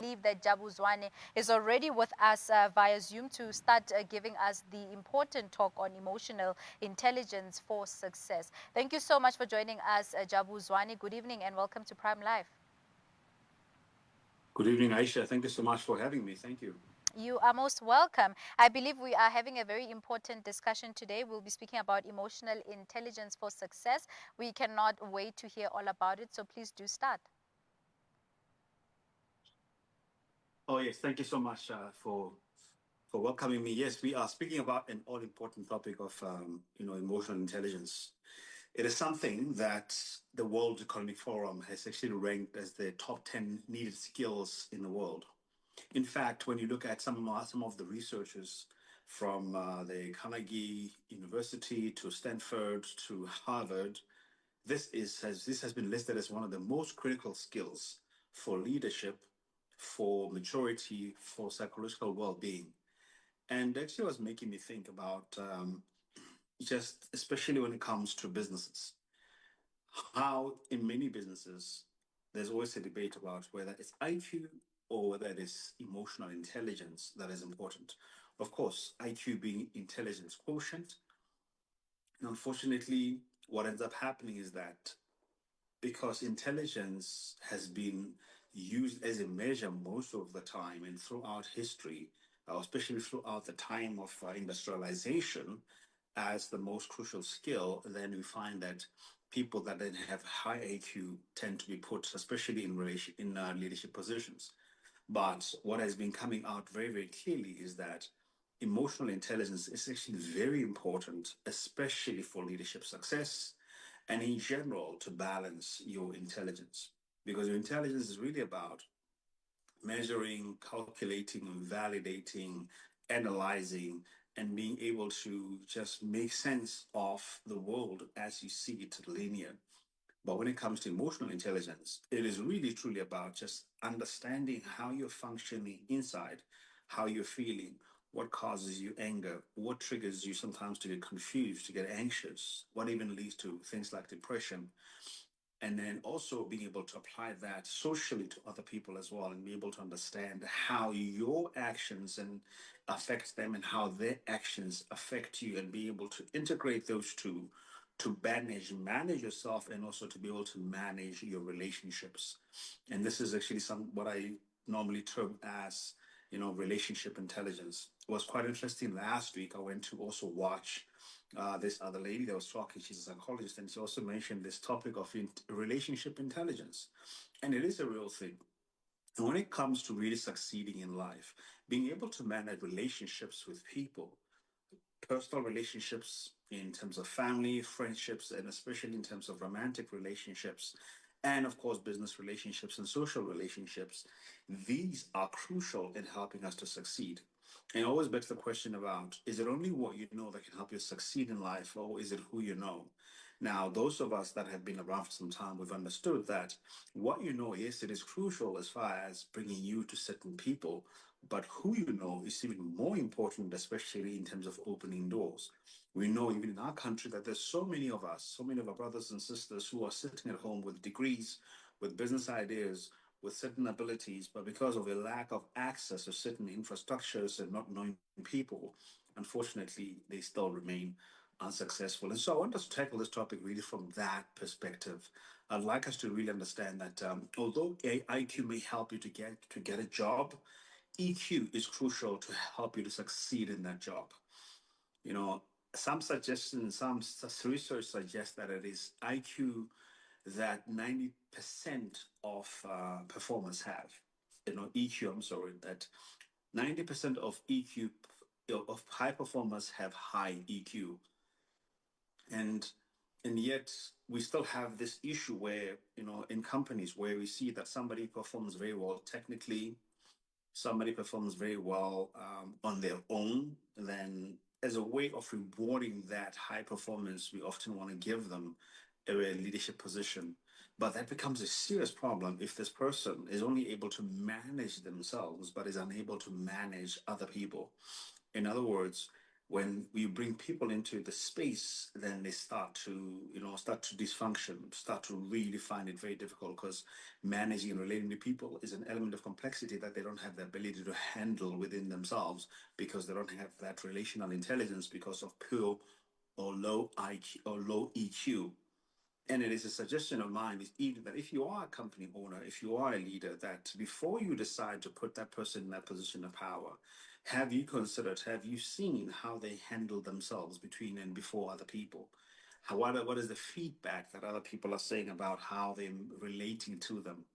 believe that Jabu Zwane is already with us via Zoom to start giving us the important talk on emotional intelligence for success. Thank you so much for joining us, Jabu Zwane. Good evening and welcome to Prime Live. Good evening, Aisha. Thank you so much for having me. Thank you. You are most welcome. I believe we are having a very important discussion today. We'll be speaking about emotional intelligence for success. We cannot wait to hear all about it, so please do start. Oh yes, thank you so much for welcoming me. Yes, we are speaking about an all important topic of emotional intelligence. It is something that the World Economic Forum has actually ranked as the top 10 needed skills in the world. In fact, when you look at some of the researchers from the Carnegie University to Stanford to Harvard, this has been listed as one of the most critical skills for leadership, for maturity, for psychological well-being. And actually, was making me think about just especially when it comes to businesses, how in many businesses there's always a debate about whether it's IQ or whether it is emotional intelligence that is important. Of course, IQ being intelligence quotient. And unfortunately, what ends up happening is that because intelligence has been used as a measure most of the time and throughout history, especially throughout the time of industrialization, as the most crucial skill, then we find that people that then have high AQ tend to be put, especially in relation in leadership positions. But what has been coming out very, very clearly is that emotional intelligence is actually very important, especially for leadership success and in general to balance your intelligence. Because your intelligence is really about measuring, calculating, validating, analyzing, and being able to just make sense of the world as you see it linear. But when it comes to emotional intelligence, it is really truly about just understanding how you're functioning inside, how you're feeling, what causes you anger, what triggers you sometimes to get confused, to get anxious, what even leads to things like depression. And then also being able to apply that socially to other people as well and be able to understand how your actions and affect them and how their actions affect you and be able to integrate those two to manage yourself and also to be able to manage your relationships. And this is actually some what I normally term as relationship intelligence. It was quite interesting. Last week I went to also watch this other lady that was talking. She's a psychologist, and she also mentioned this topic of relationship intelligence, and it is a real thing. And when it comes to really succeeding in life, being able to manage relationships with people, personal relationships in terms of family, friendships, and especially in terms of romantic relationships, and of course, business relationships and social relationships, these are crucial in helping us to succeed. And it always begs the question about is it only what you know that can help you succeed in life, or is it who you know? Now, those of us that have been around for some time, we've understood that what you know, yes, it is crucial as far as bringing you to certain people, but who you know is even more important, especially in terms of opening doors. We know even in our country that there's so many of us, so many of our brothers and sisters who are sitting at home with degrees, with business ideas, with certain abilities, but because of a lack of access to certain infrastructures and not knowing people, unfortunately, they still remain unsuccessful. And so I want us to tackle this topic really from that perspective. I'd like us to really understand that although IQ may help you to get a job, EQ is crucial to help you to succeed in that job. You know, some suggestions, research suggests that it is IQ that 90% of performers have. EQ, I'm sorry, that 90% of EQ, of high performers have high EQ. And yet we still have this issue where, in companies where we see that somebody performs very well technically, somebody performs very well on their own, then as a way of rewarding that high performance, we often want to give them a leadership position. But that becomes a serious problem if this person is only able to manage themselves, but is unable to manage other people. In other words, When you bring people into the space, then they start to dysfunction, start to really find it very difficult, because managing and relating to people is an element of complexity that they don't have the ability to handle within themselves, because they don't have that relational intelligence because of poor or low IQ or low EQ. And it is a suggestion of mine is even that if you are a company owner, if you are a leader, that before you decide to put that person in that position of power, have you considered, have you seen how they handle themselves between and before other people? What is the feedback that other people are saying about how they're relating to them?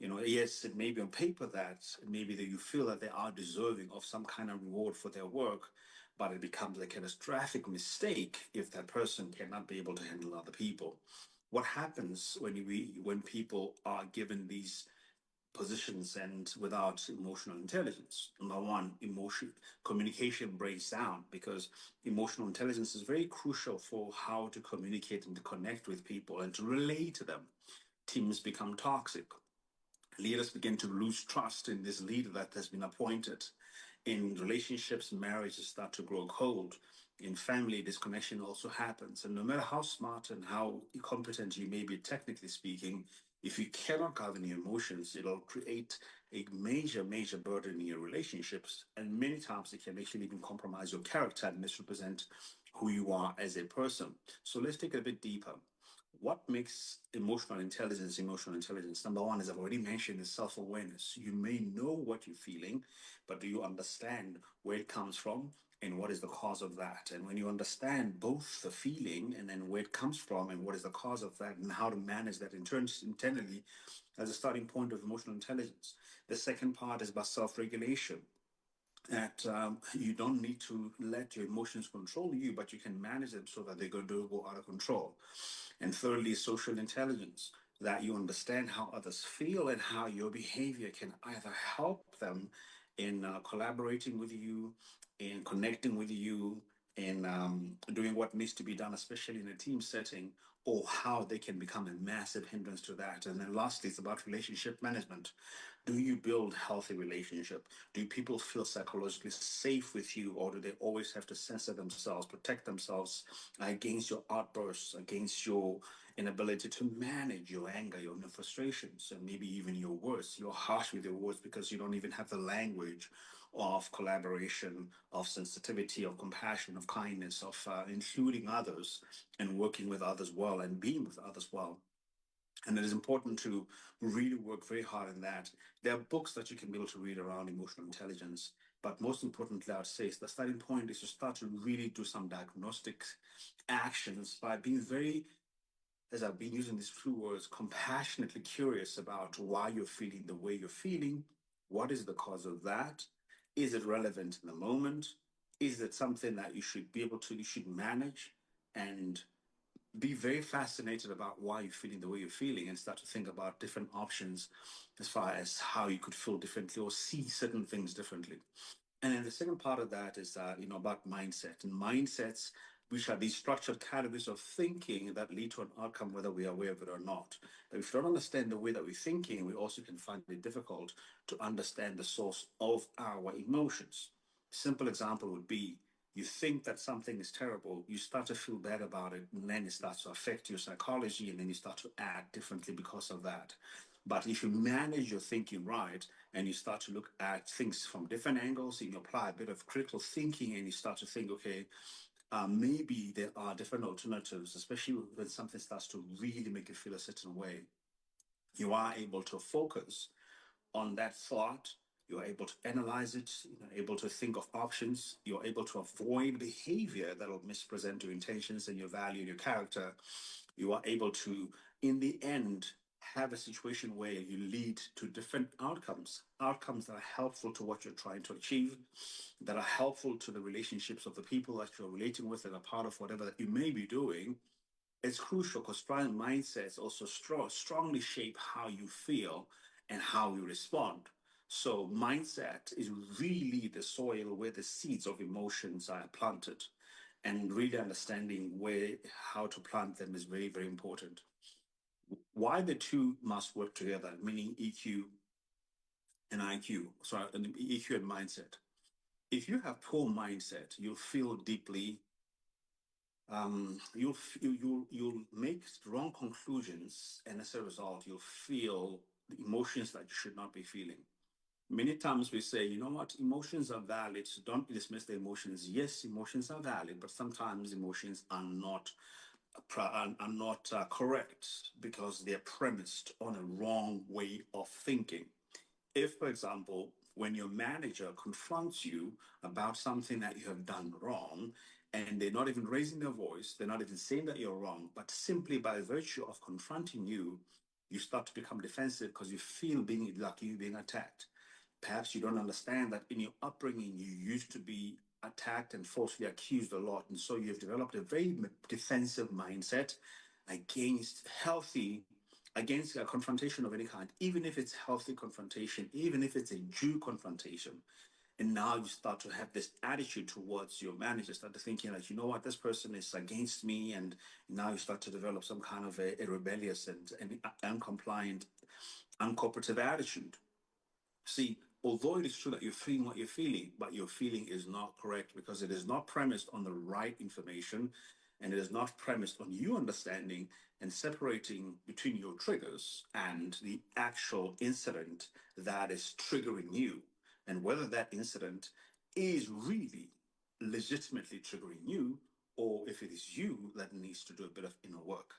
Yes, it may be on paper that maybe that you feel that they are deserving of some kind of reward for their work, but it becomes a catastrophic mistake if that person cannot be able to handle other people. What happens when people are given these positions and without emotional intelligence? Number one, emotion communication breaks down, because emotional intelligence is very crucial for how to communicate and to connect with people and to relate to them. Teams become toxic, leaders begin to lose trust in this leader that has been appointed. In relationships, marriages start to grow cold. In family, disconnection also happens. And no matter how smart and how competent you may be, technically speaking, if you cannot govern your emotions, it'll create a major, major burden in your relationships. And many times it can actually even compromise your character and misrepresent who you are as a person. So let's take it a bit deeper. What makes emotional intelligence emotional intelligence? Number one, as I've already mentioned, is self awareness. You may know what you're feeling, but do you understand where it comes from and what is the cause of that? And when you understand both the feeling and then where it comes from and what is the cause of that and how to manage that internally, as a starting point of emotional intelligence. The second part is about self regulation, that you don't need to let your emotions control you, but you can manage them so that they don't go out of control. And thirdly, social intelligence, that you understand how others feel and how your behavior can either help them in collaborating with you, in connecting with you, in doing what needs to be done, especially in a team setting, or how they can become a massive hindrance to that. And then lastly, it's about relationship management. Do you build healthy relationship? Do people feel psychologically safe with you, or do they always have to censor themselves, protect themselves against your outbursts, against your inability to manage your anger, your frustrations, and maybe even your words? You're harsh with your words because you don't even have the language of collaboration, of sensitivity, of compassion, of kindness, of including others and working with others well and being with others well. And it is important to really work very hard on that. There are books that you can be able to read around emotional intelligence, but most importantly, I'd say is the starting point is to start to really do some diagnostic actions by being very, as I've been using these two words, compassionately curious about why you're feeling the way you're feeling. What is the cause of that? Is it relevant in the moment? Is it something that you should manage? And be very fascinated about why you're feeling the way you're feeling, and start to think about different options as far as how you could feel differently or see certain things differently. And then the second part of that is about mindset and mindsets, which are these structured categories of thinking that lead to an outcome whether we are aware of it or not. But if you don't understand the way that we're thinking, we also can find it difficult to understand the source of our emotions. Simple example would be, you think that something is terrible, you start to feel bad about it, and then it starts to affect your psychology, and then you start to act differently because of that. But if you manage your thinking right and you start to look at things from different angles and you apply a bit of critical thinking and you start to think, okay, maybe there are different alternatives, especially when something starts to really make you feel a certain way, you are able to focus on that thought. You're able to analyze it, you're able to think of options, you're able to avoid behavior that will mispresent your intentions and your value and your character. You are able to, in the end, have a situation where you lead to different outcomes that are helpful to what you're trying to achieve, that are helpful to the relationships of the people that you're relating with and are part of whatever that you may be doing. It's crucial because strong mindsets also strongly shape how you feel and how you respond. So mindset is really the soil where the seeds of emotions are planted, and really understanding where how to plant them is very, very important. Why the two must work together, meaning EQ and IQ, sorry, EQ and mindset. If you have poor mindset, you'll feel deeply. You'll make wrong conclusions, and as a result, you'll feel the emotions that you should not be feeling. Many times we say, you know what, emotions are valid, so don't dismiss the emotions. Yes, emotions are valid, but sometimes emotions are not correct because they're premised on a wrong way of thinking. If, for example, when your manager confronts you about something that you have done wrong, and they're not even raising their voice, they're not even saying that you're wrong, but simply by virtue of confronting you, you start to become defensive because you feel being like you're being attacked. Perhaps you don't understand that in your upbringing, you used to be attacked and falsely accused a lot. And so you've developed a very defensive mindset against healthy, against a confrontation of any kind, even if it's healthy confrontation, even if it's a due confrontation. And now you start to have this attitude towards your manager, start to thinking like, you know what, this person is against me. And now you start to develop some kind of a rebellious and uncompliant, uncooperative attitude. See, although it is true that you're feeling what you're feeling, but your feeling is not correct because it is not premised on the right information, and it is not premised on you understanding and separating between your triggers and the actual incident that is triggering you, and whether that incident is really legitimately triggering you, or if it is you that needs to do a bit of inner work.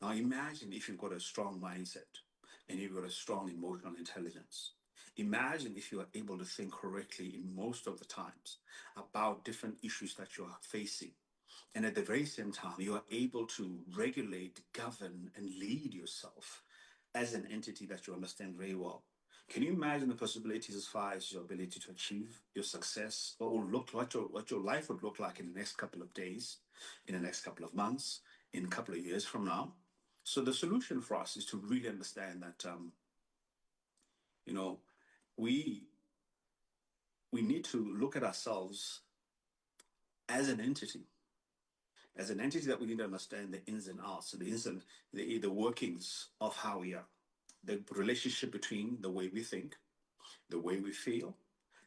Now imagine if you've got a strong mindset and you've got a strong emotional intelligence. Imagine if you are able to think correctly in most of the times about different issues that you are facing. And at the very same time, you are able to regulate, govern, and lead yourself as an entity that you understand very well. Can you imagine the possibilities as far as your ability to achieve your success, or look what your life would look like in the next couple of days, in the next couple of months, in a couple of years from now? So the solution for us is to really understand that you know we we need to look at ourselves as an entity that we need to understand the ins and outs, the workings of how we are, the relationship between the way we think, the way we feel,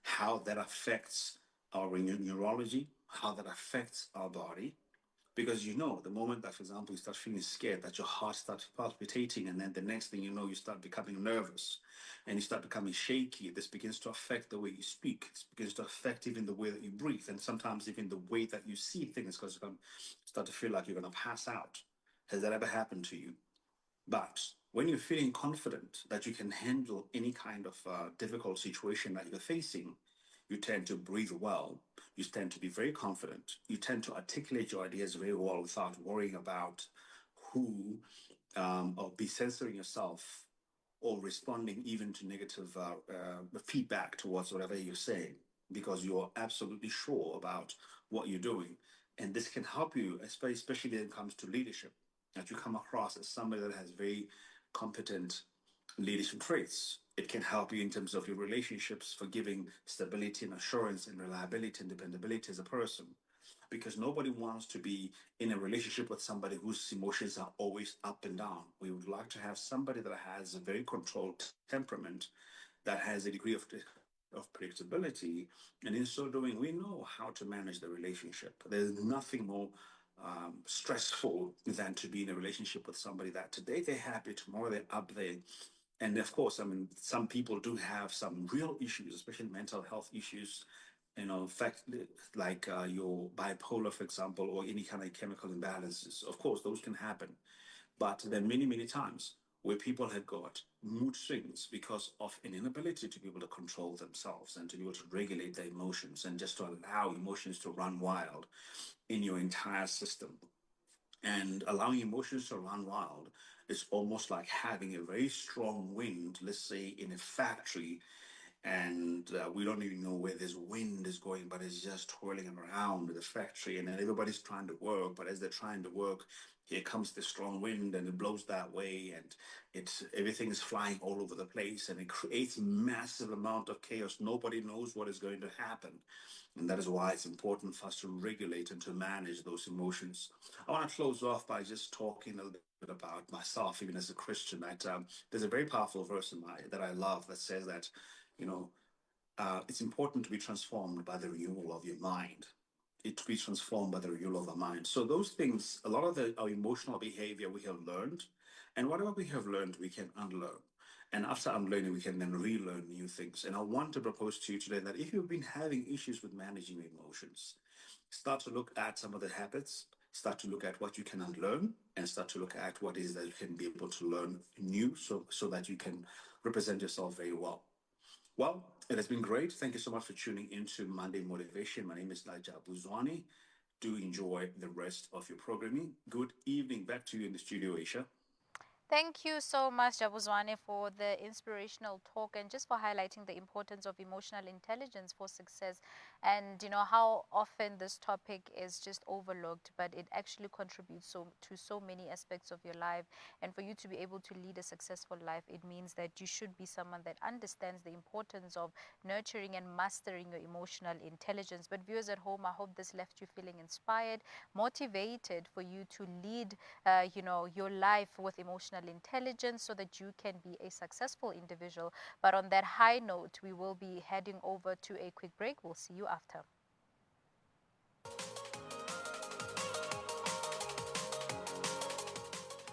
how that affects our neurology, how that affects our body. Because the moment that, for example, you start feeling scared, that your heart starts palpitating, and then the next thing you know, you start becoming nervous and you start becoming shaky. This begins to affect the way you speak. This begins to affect even the way that you breathe, and sometimes even the way that you see things, because you're going to start to feel like you're going to pass out. Has that ever happened to you? But when you're feeling confident that you can handle any kind of difficult situation that you're facing, you tend to breathe well. You tend to be very confident. You tend to articulate your ideas very well without worrying about who or be censoring yourself or responding even to negative feedback towards whatever you're saying, because you're absolutely sure about what you're doing. And this can help you, especially when it comes to leadership, that you come across as somebody that has very competent leadership traits. It can help you in terms of your relationships for giving stability and assurance and reliability and dependability as a person, because nobody wants to be in a relationship with somebody whose emotions are always up and down. We would like to have somebody that has a very controlled temperament, that has a degree of predictability, and in so doing, we know how to manage the relationship. There's nothing more stressful than to be in a relationship with somebody that today they're happy, tomorrow they're up there. And of course, I mean, some people do have some real issues, especially mental health issues. In fact, like your bipolar, for example, or any kind of chemical imbalances. Of course, those can happen. But there are many, many times where people have got mood swings because of an inability to be able to control themselves and to be able to regulate their emotions and just to allow emotions to run wild in your entire system. And allowing emotions to run wild is almost like having a very strong wind, let's say in a factory, and we don't even know where this wind is going, but it's just twirling around the factory, and then everybody's trying to work. But as they're trying to work, here comes the strong wind, and it blows that way, and it's everything is flying all over the place, and it creates massive amount of chaos. Nobody knows what is going to happen, and that is why it's important for us to regulate and to manage those emotions. I want to close off by just talking a little bit about myself, even as a Christian. That there's a very powerful verse that I love that says that, you know, it's important to be transformed by the renewal of your mind. It to be transformed by the renewal of our mind. So those things, a lot of our emotional behavior we have learned, and whatever we have learned, we can unlearn. And after unlearning, we can then relearn new things. And I want to propose to you today that if you've been having issues with managing your emotions, start to look at some of the habits, start to look at what you can unlearn, and start to look at what is that you can be able to learn new so that you can represent yourself very well. Well, it has been great. Thank you so much for tuning into Monday Motivation. My name is Jabu Zwane. Do enjoy the rest of your programming. Good evening. Back to you in the studio, Aisha. Thank you so much, Jabu Zwane, for the inspirational talk and just for highlighting the importance of emotional intelligence for success. And you know how often this topic is just overlooked, but it actually contributes to so many aspects of your life. And for you to be able to lead a successful life, it means that you should be someone that understands the importance of nurturing and mastering your emotional intelligence. But viewers at home, I hope this left you feeling inspired, motivated for you to lead your life with emotional intelligence so that you can be a successful individual. But on that high note, we will be heading over to a quick break. We'll see you after.